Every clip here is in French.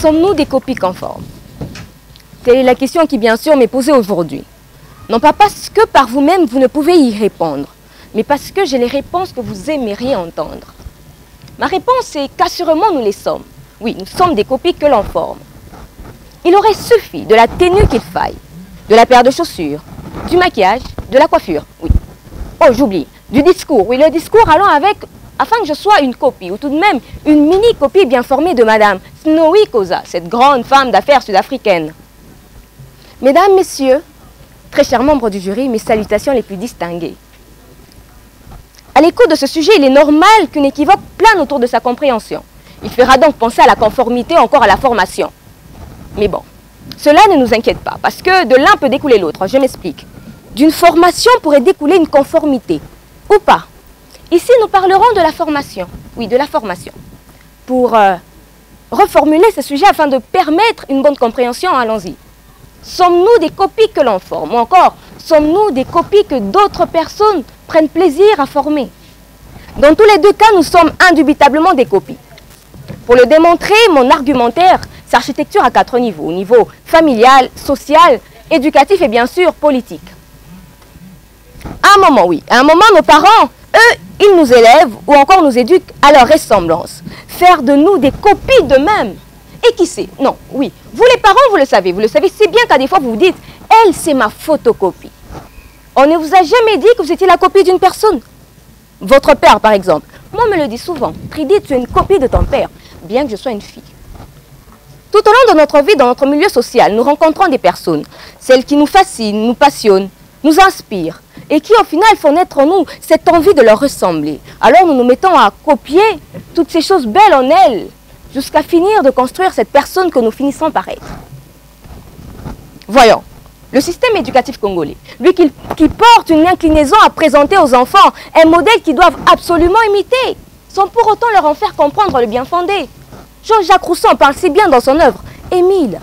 Sommes-nous des copies conformes? Telle est la question qui, bien sûr, m'est posée aujourd'hui. Non pas parce que par vous-même, vous ne pouvez y répondre, mais parce que j'ai les réponses que vous aimeriez entendre. Ma réponse est qu'assurément, nous les sommes. Oui, nous sommes des copies que l'on forme. Il aurait suffi de la tenue qu'il faille, de la paire de chaussures, du maquillage, de la coiffure, oui. Oh, j'oublie, du discours, oui, le discours allant avec, afin que je sois une copie, ou tout de même une mini-copie bien formée de Madame Snowy Koza, cette grande femme d'affaires sud-africaine. Mesdames, Messieurs, très chers membres du jury, mes salutations les plus distinguées. À l'écoute de ce sujet, il est normal qu'une équivoque plane autour de sa compréhension. Il fera donc penser à la conformité, encore à la formation. Mais bon, cela ne nous inquiète pas, parce que de l'un peut découler l'autre, je m'explique. D'une formation pourrait découler une conformité, ou pas. Ici, nous parlerons de la formation. Oui, de la formation. Pour reformuler ce sujet afin de permettre une bonne compréhension, allons-y. Sommes-nous des copies que l'on forme? Ou encore, sommes-nous des copies que d'autres personnes prennent plaisir à former? Dans tous les deux cas, nous sommes indubitablement des copies. Pour le démontrer, mon argumentaire s'architecture à 4 niveaux. Au niveau familial, social, éducatif et bien sûr politique. À un moment, oui. À un moment, nos parents, eux, ils nous élèvent ou encore nous éduquent à leur ressemblance. Faire de nous des copies d'eux-mêmes. Et qui sait? Non, oui. Vous les parents, vous le savez si bien qu'à des fois vous vous dites, elle, c'est ma photocopie. On ne vous a jamais dit que vous étiez la copie d'une personne. Votre père, par exemple. Moi, on me le dit souvent. Tridit, tu es une copie de ton père, bien que je sois une fille. Tout au long de notre vie, dans notre milieu social, nous rencontrons des personnes, celles qui nous fascinent, nous passionnent, nous inspirent, et qui au final font naître en nous cette envie de leur ressembler. Alors nous nous mettons à copier toutes ces choses belles en elles, jusqu'à finir de construire cette personne que nous finissons par être. Voyons, le système éducatif congolais, lui qui porte une inclinaison à présenter aux enfants un modèle qu'ils doivent absolument imiter, sans pour autant leur en faire comprendre le bien fondé. Jean-Jacques Rousseau en parle si bien dans son œuvre, Émile.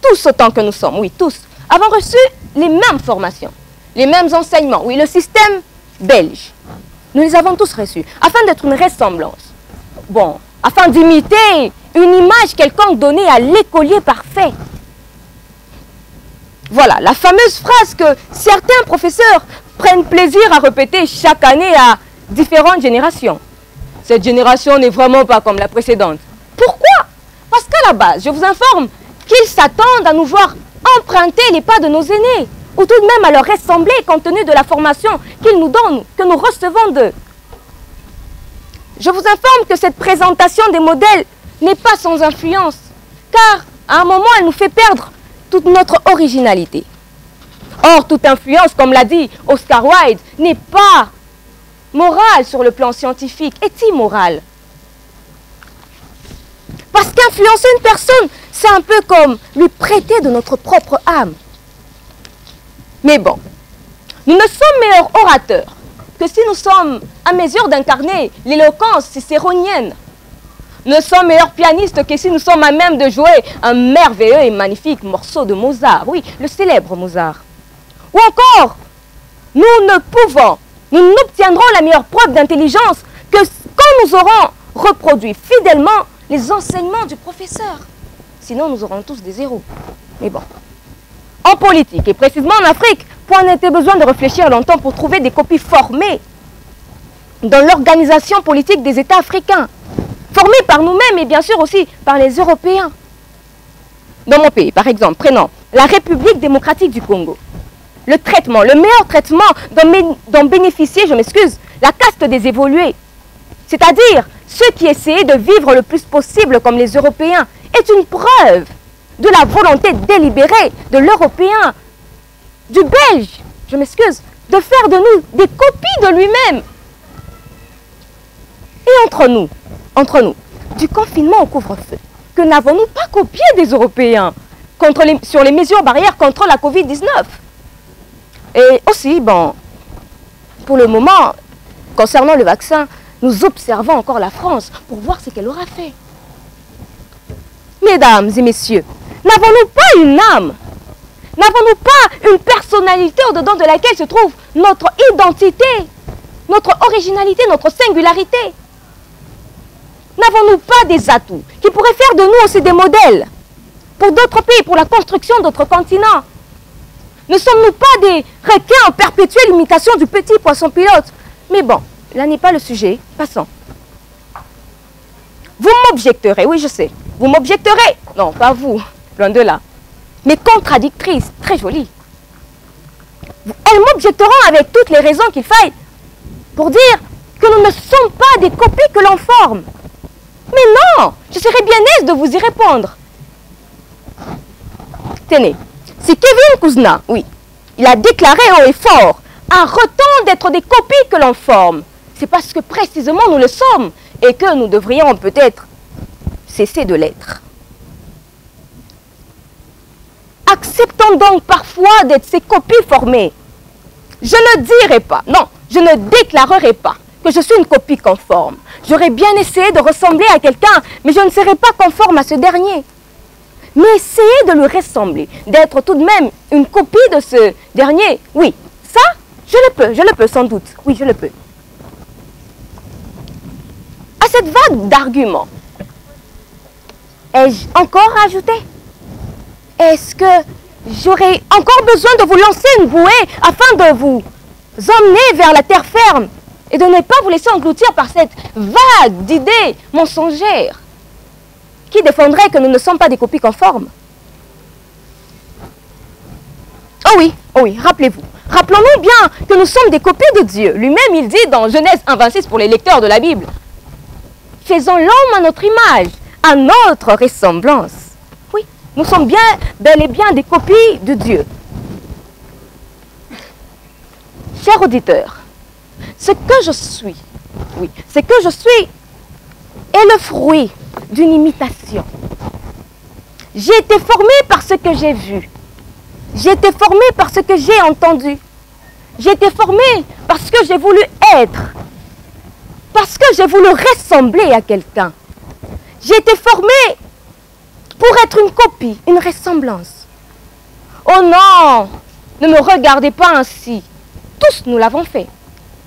Tous autant que nous sommes, oui, tous, avons reçu les mêmes formations, les mêmes enseignements, oui, le système belge. Nous les avons tous reçus, afin d'être une ressemblance. Bon, afin d'imiter une image quelconque donnée à l'écolier parfait. Voilà, la fameuse phrase que certains professeurs prennent plaisir à répéter chaque année à différentes générations. Cette génération n'est vraiment pas comme la précédente. Pourquoi? Parce qu'à la base, je vous informe qu'ils s'attendent à nous voir emprunter les pas de nos aînés, ou tout de même à leur ressembler compte tenu de la formation qu'ils nous donnent, que nous recevons d'eux. Je vous informe que cette présentation des modèles n'est pas sans influence, car à un moment, elle nous fait perdre toute notre originalité. Or, toute influence, comme l'a dit Oscar Wilde, n'est pas morale sur le plan scientifique, est immorale. Parce qu'influencer une personne, c'est un peu comme lui prêter de notre propre âme. Mais bon, nous ne sommes meilleurs orateurs que si nous sommes à mesure d'incarner l'éloquence cicéronienne. Nous sommes meilleurs pianistes que si nous sommes à même de jouer un merveilleux et magnifique morceau de Mozart. Oui, le célèbre Mozart. Ou encore, nous n'obtiendrons la meilleure preuve d'intelligence que quand nous aurons reproduit fidèlement les enseignements du professeur. Sinon, nous aurons tous des zéros. Mais bon. En politique, et précisément en Afrique, point n'était besoin de réfléchir longtemps pour trouver des copies formées dans l'organisation politique des États africains. Formées par nous-mêmes et bien sûr aussi par les Européens. Dans mon pays, par exemple, prenons la République démocratique du Congo. Le meilleur traitement dont bénéficiait, je m'excuse, la caste des évolués. C'est-à-dire ceux qui essayaient de vivre le plus possible comme les Européens, est une preuve de la volonté délibérée de l'Européen, du Belge, je m'excuse, de faire de nous des copies de lui-même. Et entre nous, du confinement au couvre-feu, que n'avons-nous pas copié des Européens sur les mesures barrières contre la Covid-19? Et aussi, bon, pour le moment, concernant le vaccin, nous observons encore la France pour voir ce qu'elle aura fait. Mesdames et messieurs, n'avons-nous pas une âme? N'avons-nous pas une personnalité au-dedans de laquelle se trouve notre identité, notre originalité, notre singularité? N'avons-nous pas des atouts qui pourraient faire de nous aussi des modèles pour d'autres pays, pour la construction d'autres continents? Ne sommes-nous pas des requins en perpétuelle imitation du petit poisson pilote? Mais bon, là n'est pas le sujet. Passons. Vous m'objecterez, oui je sais. Vous m'objecterez. Non, pas vous, loin de là. Mais contradictrice, très jolie. Elles m'objecteront avec toutes les raisons qu'il faille pour dire que nous ne sommes pas des copies que l'on forme. Mais non, je serais bien aise de vous y répondre. Tenez, si Kevin Kouzna, oui, il a déclaré haut et fort, un retent d'être des copies que l'on forme, c'est parce que précisément nous le sommes et que nous devrions peut-être cesser de l'être. Acceptons donc parfois d'être ces copies formées. Je ne dirai pas, non, je ne déclarerai pas que je suis une copie conforme. J'aurais bien essayé de ressembler à quelqu'un, mais je ne serai pas conforme à ce dernier. Mais essayer de lui ressembler, d'être tout de même une copie de ce dernier, oui, ça, je le peux sans doute, oui, je le peux. À cette vague d'arguments, ai-je encore à ajouter? Est-ce que j'aurais encore besoin de vous lancer une bouée afin de vous emmener vers la terre ferme et de ne pas vous laisser engloutir par cette vague d'idées mensongères qui défendraient que nous ne sommes pas des copies conformes? Oh oui, rappelez-vous. Rappelons-nous bien que nous sommes des copies de Dieu. Lui-même, il dit dans Genèse 1,26 pour les lecteurs de la Bible, « Faisons l'homme à notre image, à notre ressemblance. » Oui, nous sommes bien, bel et bien des copies de Dieu. Chers auditeurs, ce que je suis, oui, ce que je suis est le fruit d'une imitation. J'ai été formé par ce que j'ai vu. J'ai été formé par ce que j'ai entendu. J'ai été formé parce que j'ai voulu être. Parce que j'ai voulu ressembler à quelqu'un. J'ai été formé pour être une copie, une ressemblance. Oh non, ne me regardez pas ainsi. Tous nous l'avons fait.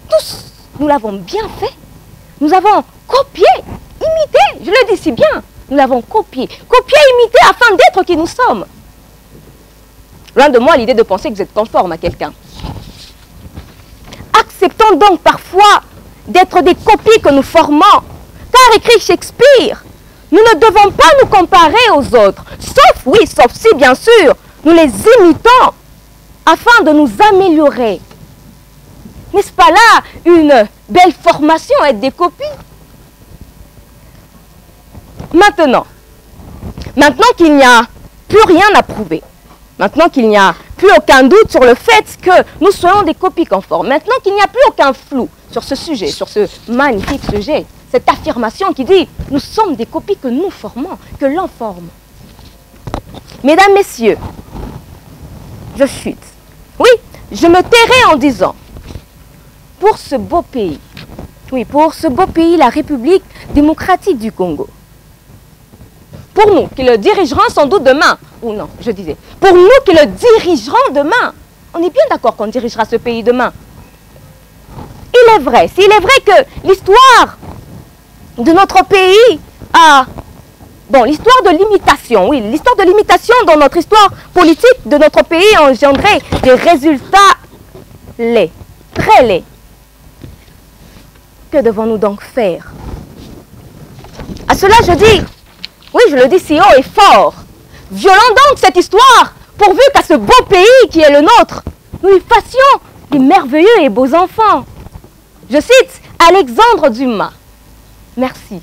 Tous nous l'avons bien fait. Nous avons copié, imité, je le dis si bien. Nous l'avons copié, imité afin d'être qui nous sommes. Loin de moi l'idée de penser que vous êtes conforme à quelqu'un. Acceptons donc parfois d'être des copies que nous formons. Car écrit Shakespeare, nous ne devons pas nous comparer aux autres. Sauf si bien sûr, nous les imitons afin de nous améliorer. N'est-ce pas là une belle formation, être des copies? Maintenant qu'il n'y a plus rien à prouver, maintenant qu'il n'y a plus aucun doute sur le fait que nous soyons des copies conformes, maintenant qu'il n'y a plus aucun flou sur ce sujet, sur ce magnifique sujet, cette affirmation qui dit « nous sommes des copies que nous formons, que l'on forme ». Mesdames, messieurs, je chute. Oui, je me tairai en disant « pour ce beau pays, oui, pour ce beau pays, la République démocratique du Congo ». Pour nous, qui le dirigerons sans doute demain, ou non, je disais, pour nous qui le dirigerons demain, on est bien d'accord qu'on dirigera ce pays demain. Il est vrai, s'il est vrai que l'histoire de notre pays a, bon, l'histoire de l'imitation, oui, l'histoire de l'imitation dans notre histoire politique de notre pays a engendré des résultats laids, très laids. Que devons-nous donc faire? À cela, je dis, oui, je le dis si haut et fort. Violons donc cette histoire, pourvu qu'à ce beau pays qui est le nôtre, nous y fassions des merveilleux et beaux enfants. Je cite Alexandre Dumas. Merci.